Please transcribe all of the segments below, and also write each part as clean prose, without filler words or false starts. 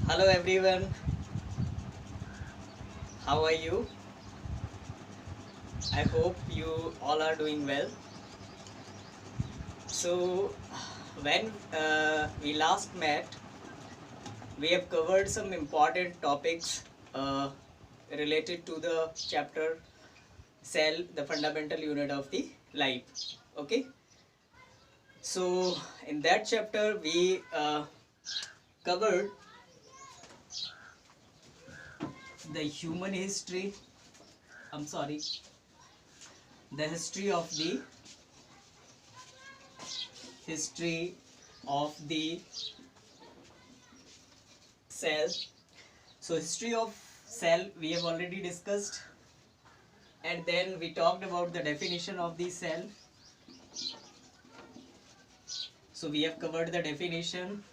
Hello everyone, how are you? I hope you all are doing well. So, when we last met, we have covered some important topics uh, related to the chapter Cell, the fundamental unit of the life. Okay, so in that chapter, we covered the human history. I'm sorry, the history of the cell. So history of cell we have already discussed, and then we talked about the definition of the cell. So we have covered the definition.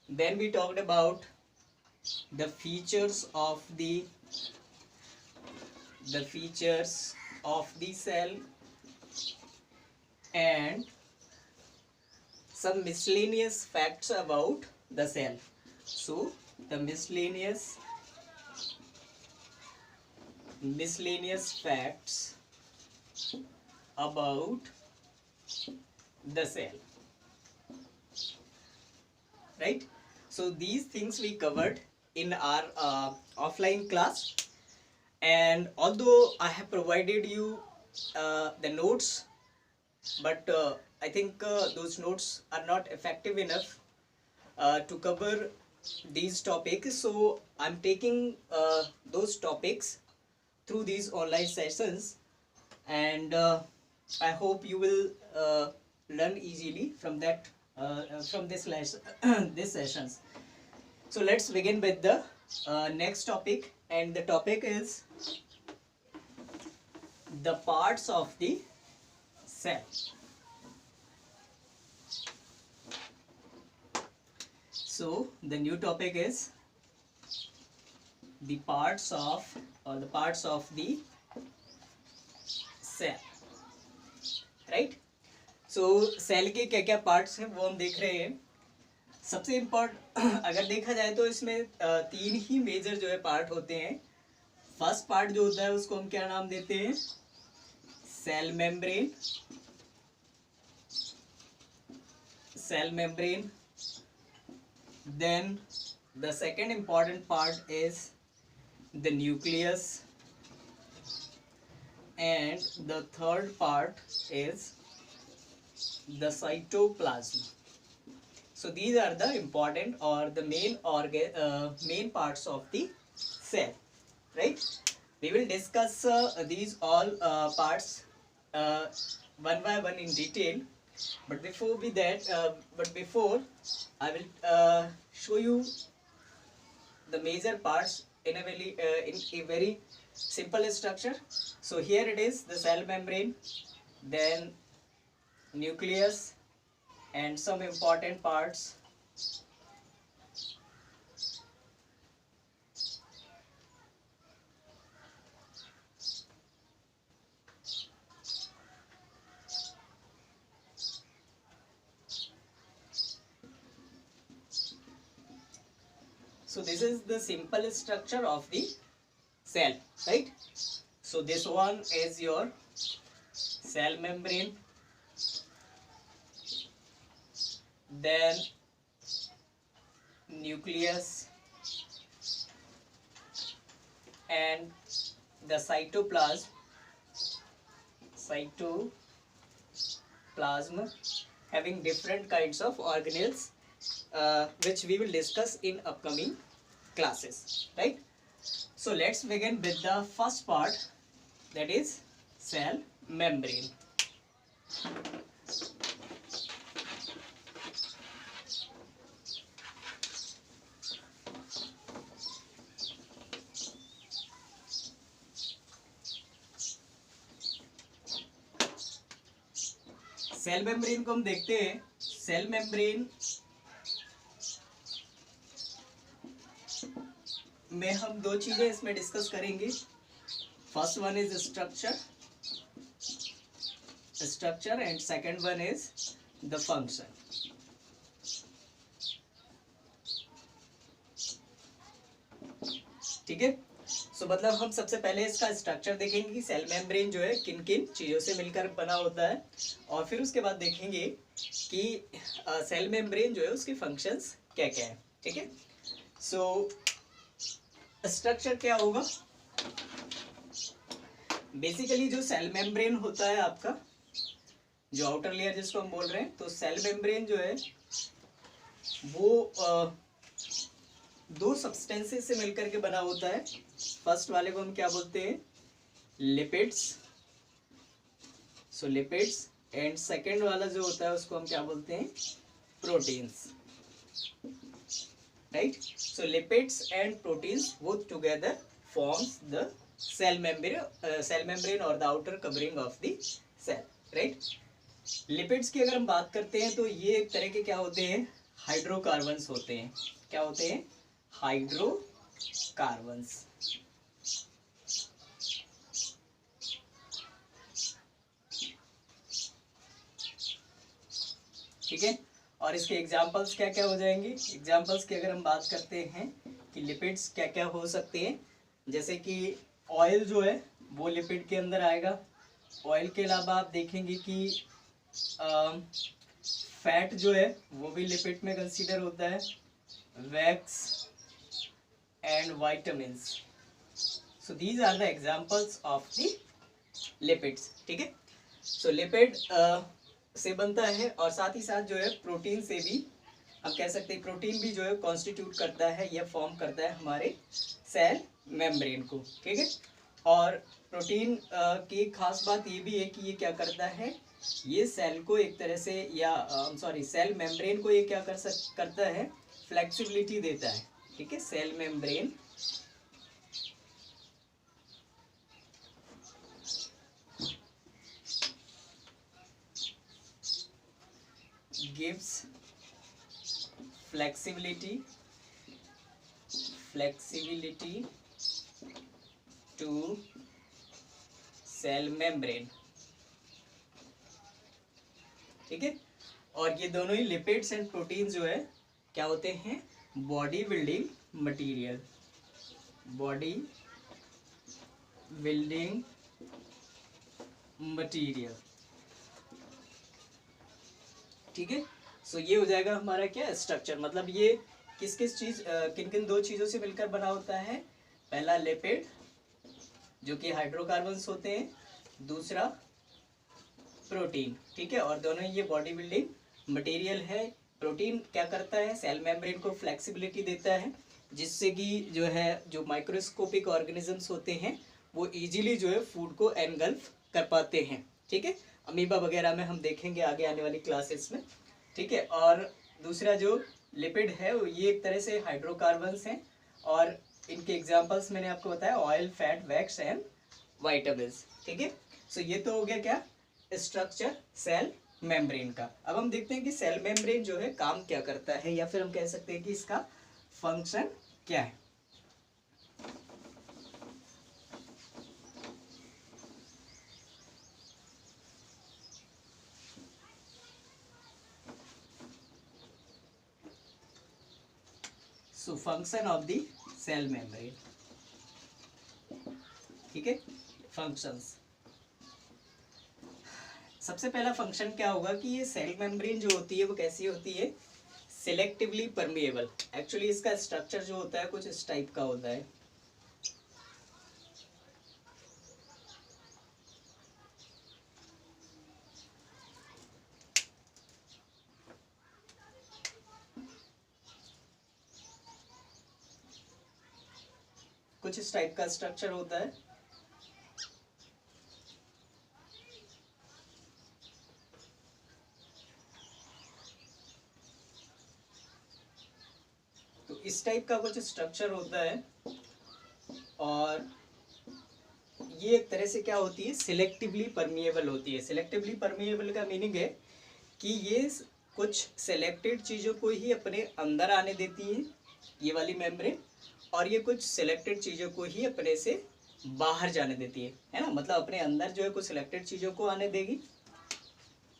Then we talked about the features of the cell and some miscellaneous facts about the cell. So the miscellaneous facts about the cell, right? So these things we covered in our offline class, and although I have provided you the notes, but I think those notes are not effective enough to cover these topics, so I'm taking those topics through these online sessions, and I hope you will learn easily from that from this lesson these sessions. So let's begin with the next topic, and the topic is the parts of the cell. So the new topic is the parts of the cell, right? So cell के क्या क्या parts हैं वो हम देख रहे हैं. सबसे इम्पोर्टेंट अगर देखा जाए तो इसमें तीन ही मेजर जो है पार्ट होते हैं. फर्स्ट पार्ट जो होता है उसको हम क्या नाम देते हैं? Cell membrane. Then the second important part is the nucleus, and the third part is the cytoplasm. So these are the important or the main parts of the cell, right? We will discuss these all parts uh, one by one in detail. But before I will show you the major parts in a very simple structure. So here it is, the cell membrane, then nucleus, and some important parts. So this is the simple structure of the cell, right? So this one is your cell membrane, then nucleus, and the cytoplasm having different kinds of organelles, which we will discuss in upcoming classes, right? So let's begin with the first part, that is cell membrane. Cell membrane को हम देखते हैं. Cell membrane में हम दो चीजें इसमें discuss करेंगे. First one is structure and second one is the function. ठीक है। सो मतलब हम सबसे पहले इसका स्ट्रक्चर देखेंगे कि सेल मेम्ब्रेन जो है किन किन चीज़ों से मिलकर बना होता है, और फिर उसके बाद देखेंगे कि सेल मेम्ब्रेन जो है उसके फंक्शंस क्या क्या है, ठीक है। सो स्ट्रक्चर क्या होगा, बेसिकली जो सेल मेम्ब्रेन होता है आपका, जो आउटर लेयर जिसको हम बोल रहे हैं, तो सेल मेम्ब्रेन जो है वो दो सब्सटेंसेस से मिलकर के बना होता है। फर्स्ट वाले को हम क्या बोलते हैं, lipids, so lipids, and second वाला जो होता है उसको हम क्या बोलते हैं, proteins, right. So lipids and proteins both together forms the cell membrane और the outer covering of the cell, right. Lipids की अगर हम बात करते हैं तो ये एक तरह के क्या होते हैं, हाइड्रोकार्बन्स होते हैं। क्या होते हैं, हाइड्रोकार्बन्स, ठीक है। और इसके एग्जांपल्स क्या क्या हो जाएंगे, एग्जांपल्स की अगर हम बात करते हैं कि लिपिड्स क्या क्या हो सकते हैं, जैसे कि ऑयल जो है वो लिपिड के अंदर आएगा। ऑयल के अलावा आप देखेंगे कि फैट जो है वो भी लिपिड में कंसीडर होता है, wax and vitamins, so these are the examples of the lipids, ठीक है। सो लिपिड से बनता है, और साथ ही साथ जो है प्रोटीन से भी हम कह सकते हैं, प्रोटीन भी जो है कॉन्स्टिट्यूट करता है या फॉर्म करता है हमारे सेल मेम्ब्रेन को, ठीक है। और प्रोटीन की खास बात ये भी है कि ये क्या करता है, ये सेल को एक तरह से, या सेल मेम्ब्रेन को ये क्या करता है, फ्लेक्सिबिलिटी देता है, ठीक है। Cell membrane gives flexibility to cell membrane, ठीक है। और ये दोनों ही लिपिड्स एंड प्रोटीन जो है क्या होते हैं, body building material, body building material, ठीक है। सो ये हो जाएगा हमारा क्या, स्ट्रक्चर। मतलब ये किस किस चीज, किन किन दो चीजों से मिलकर बना होता है, पहला लिपिड जो कि हाइड्रोकार्बन्स होते हैं, दूसरा प्रोटीन, ठीक है। और दोनों ये बॉडी बिल्डिंग मटेरियल है। प्रोटीन क्या करता है, सेल मेम्ब्रेन को फ्लेक्सिबिलिटी देता है, जिससे कि जो है जो माइक्रोस्कोपिक ऑर्गेनिजम्स होते हैं वो इजीली जो है फूड को एनगल्फ कर पाते हैं, ठीक है। अमीबा वगैरह में हम देखेंगे आगे आने वाली क्लासेस में, ठीक है। और दूसरा जो लिपिड है वो ये एक तरह से हाइड्रोकार्बन्स हैं, और इनके एग्जांपल्स मैंने आपको बताया, oil, fat, wax and vitamins, ठीक है। सो ये तो हो गया क्या, स्ट्रक्चर सेल मेम्ब्रेन का। अब हम देखते हैं कि सेल मेम्ब्रेन जो है काम क्या करता है, या फिर हम कह सकते हैं कि इसका फंक्शन क्या है। So function of the cell membrane, ठीक है। फंक्शंस, सबसे पहला फंक्शन क्या होगा कि ये सेल मेम्ब्रेन जो होती है वो कैसी होती है, सिलेक्टिवली परमिएबल। एक्चुअली इसका स्ट्रक्चर जो होता है कुछ इस टाइप का होता है, कुछ इस टाइप का स्ट्रक्चर होता है। तो इस टाइप का कुछ स्ट्रक्चर होता है, और ये एक तरह से क्या होती है, सिलेक्टिवली परमिएबल होती है। सिलेक्टिवली परमिएबल का मीनिंग है कि ये कुछ सिलेक्टेड चीज़ों को ही अपने अंदर आने देती है, ये वाली मेम्ब्रेन, और ये कुछ सिलेक्टेड चीज़ों को ही अपने से बाहर जाने देती है ना। मतलब अपने अंदर जो है कुछ सिलेक्टेड चीज़ों को आने देगी,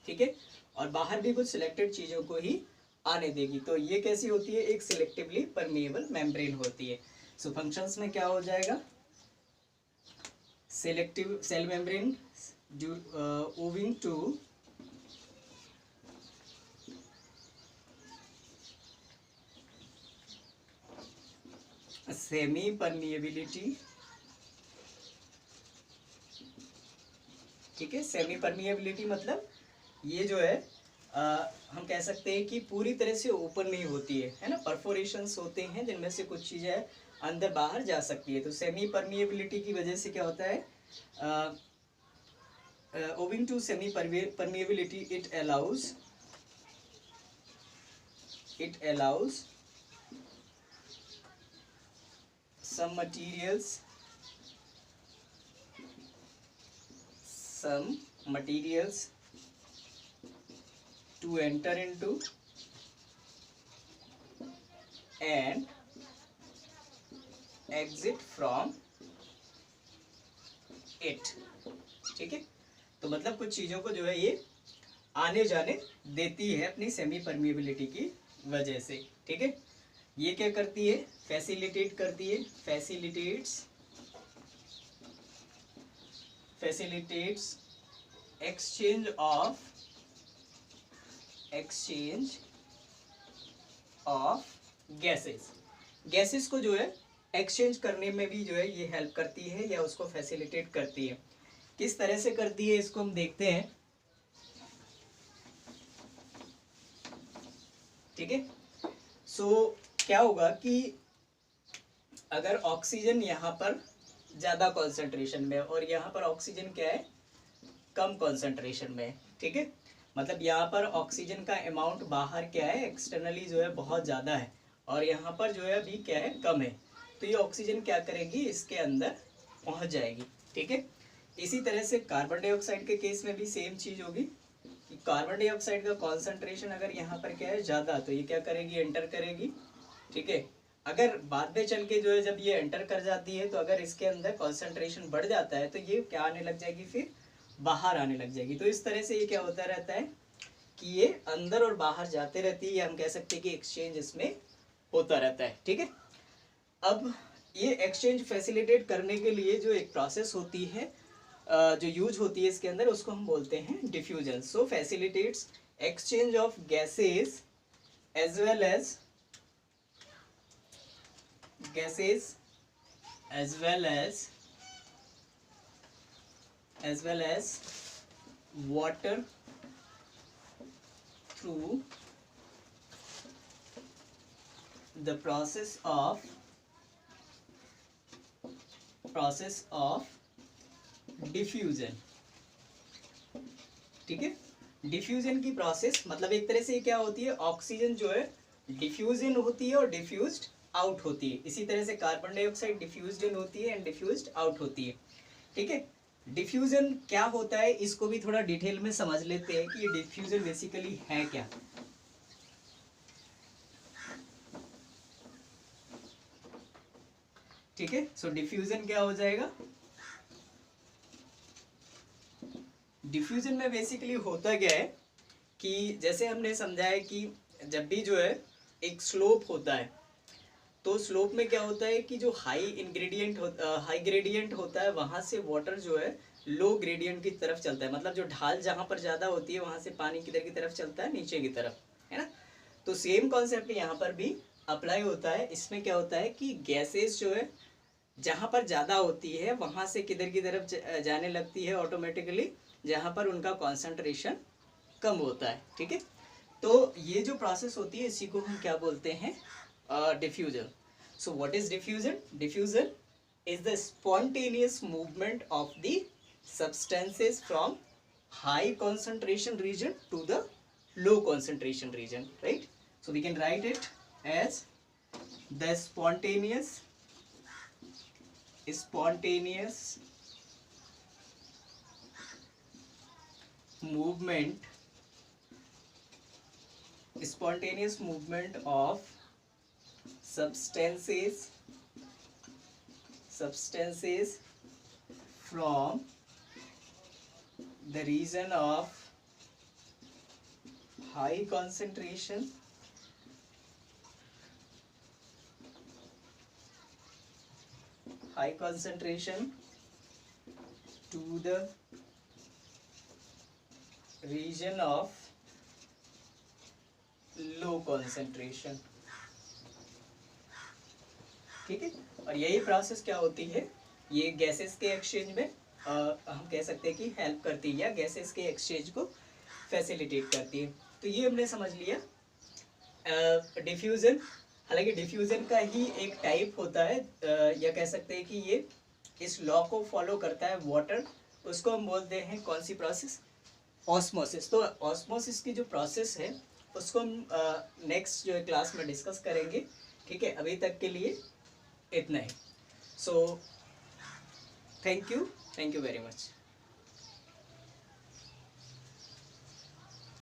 ठीक है, और बाहर भी कुछ सिलेक्टेड चीज़ों को ही आने देगी। तो ये कैसी होती है, एक सिलेक्टिवली परमिएबल मेम्ब्रेन होती है। सो फंक्शंस में क्या हो जाएगा, selective cell membrane owing to semi permeability, ठीक है। सेमी परमिएबिलिटी मतलब ये जो है हम कह सकते हैं कि पूरी तरह से ओपन नहीं होती है ना, परफोरेशंस होते हैं जिनमें से कुछ चीज़ें अंदर बाहर जा सकती है। तो सेमी परमिएबिलिटी की वजह से क्या होता है, owing to semi permeability it allows some materials to enter into and exit from it, ठीक है। तो मतलब कुछ चीज़ों को जो है ये आने जाने देती है अपनी सेमी परमिएबिलिटी की वजह से, ठीक है। ये क्या करती है, फैसिलिटेट करती है, फैसिलिटेट्स एक्सचेंज ऑफ गैसेस को जो है एक्सचेंज करने में भी जो है ये हेल्प करती है या उसको फैसिलिटेट करती है। किस तरह से करती है इसको हम देखते हैं, ठीक है। सो क्या होगा कि अगर ऑक्सीजन यहाँ पर ज़्यादा कॉन्सेंट्रेशन में और यहाँ पर ऑक्सीजन क्या है, कम कॉन्सेंट्रेशन में, ठीक है। मतलब यहाँ पर ऑक्सीजन का अमाउंट बाहर क्या है, एक्सटर्नली जो है बहुत ज़्यादा है और यहाँ पर जो है अभी क्या है, कम है। तो ये ऑक्सीजन क्या करेगी, इसके अंदर पहुँच जाएगी, ठीक है। इसी तरह से कार्बन डाइऑक्साइड के केस में भी सेम चीज़ होगी कि कार्बन डाइऑक्साइड का कॉन्सेंट्रेशन अगर यहाँ पर क्या है ज़्यादा, तो ये क्या करेगी, एंटर करेगी, ठीक है। अगर बाद में चल के जो है जब ये एंटर कर जाती है तो अगर इसके अंदर कॉन्सेंट्रेशन बढ़ जाता है तो ये क्या आने लग जाएगी, फिर बाहर आने लग जाएगी। तो इस तरह से ये क्या होता रहता है कि ये अंदर और बाहर जाते रहती है, या हम कह सकते हैं कि एक्सचेंज इसमें होता रहता है, ठीक है। अब ये एक्सचेंज फैसिलिटेट करने के लिए जो एक प्रोसेस होती है जो यूज होती है इसके अंदर, उसको हम बोलते हैं diffusion. So facilitates exchange of gases as well as water through the process of diffusion, ठीक है। डिफ्यूजन की प्रोसेस मतलब एक तरह से क्या होती है, ऑक्सीजन जो है डिफ्यूजन होती है और डिफ्यूज्ड आउट होती है। इसी तरह से कार्बन डाइऑक्साइड डिफ्यूज्ड इन होती है एंड डिफ्यूज्ड आउट होती है, ठीक है। डिफ्यूजन क्या होता है इसको भी थोड़ा डिटेल में समझ लेते हैं कि ये डिफ्यूजन बेसिकली है क्या। ठीक है, सो डिफ्यूजन क्या हो जाएगा, डिफ्यूजन में बेसिकली होता क्या है कि जैसे हमने समझा है कि जब भी जो है एक स्लोप होता है तो स्लोप में क्या होता है कि जो हाई ग्रेडियंट होता है वहां से वाटर जो है लो ग्रेडियंट की तरफ चलता है। मतलब जो ढाल जहां पर ज्यादा होती है वहां से पानी किधर की तरफ चलता है, नीचे की तरफ, है ना। तो सेम कॉन्सेप्ट यहाँ पर भी अप्लाई होता है। इसमें क्या होता है कि गैसेस जो है जहां पर ज्यादा होती है वहां से किधर की तरफ जाने लगती है ऑटोमेटिकली, जहां पर उनका कॉन्सेंट्रेशन कम होता है, ठीक है। तो ये जो प्रोसेस होती है इसी को हम क्या बोलते हैं, diffusion. So what is diffusion? Diffusion is the spontaneous movement of the substances from high concentration region to the low concentration region, right? So we can write it as the spontaneous movement of substances from the region of high concentration high concentration to the region of low concentration. ठीक है, और यही process क्या होती है, ये gases के exchange में हम कह सकते हैं कि हेल्प करती है या गैसेस के एक्सचेंज को फैसिलिटेट करती है। तो ये हमने समझ लिया डिफ्यूजन। हालांकि डिफ्यूजन का ही एक टाइप होता है, या कह सकते हैं कि ये इस लॉ को फॉलो करता है वाटर, उसको हम बोलते हैं कौन सी प्रोसेस, ऑस्मोसिस। तो ऑस्मोसिस की जो प्रोसेस है उसको हम नेक्स्ट जो है क्लास में डिस्कस करेंगे। ठीक है, अभी तक के लिए इतना ही। So thank you very much.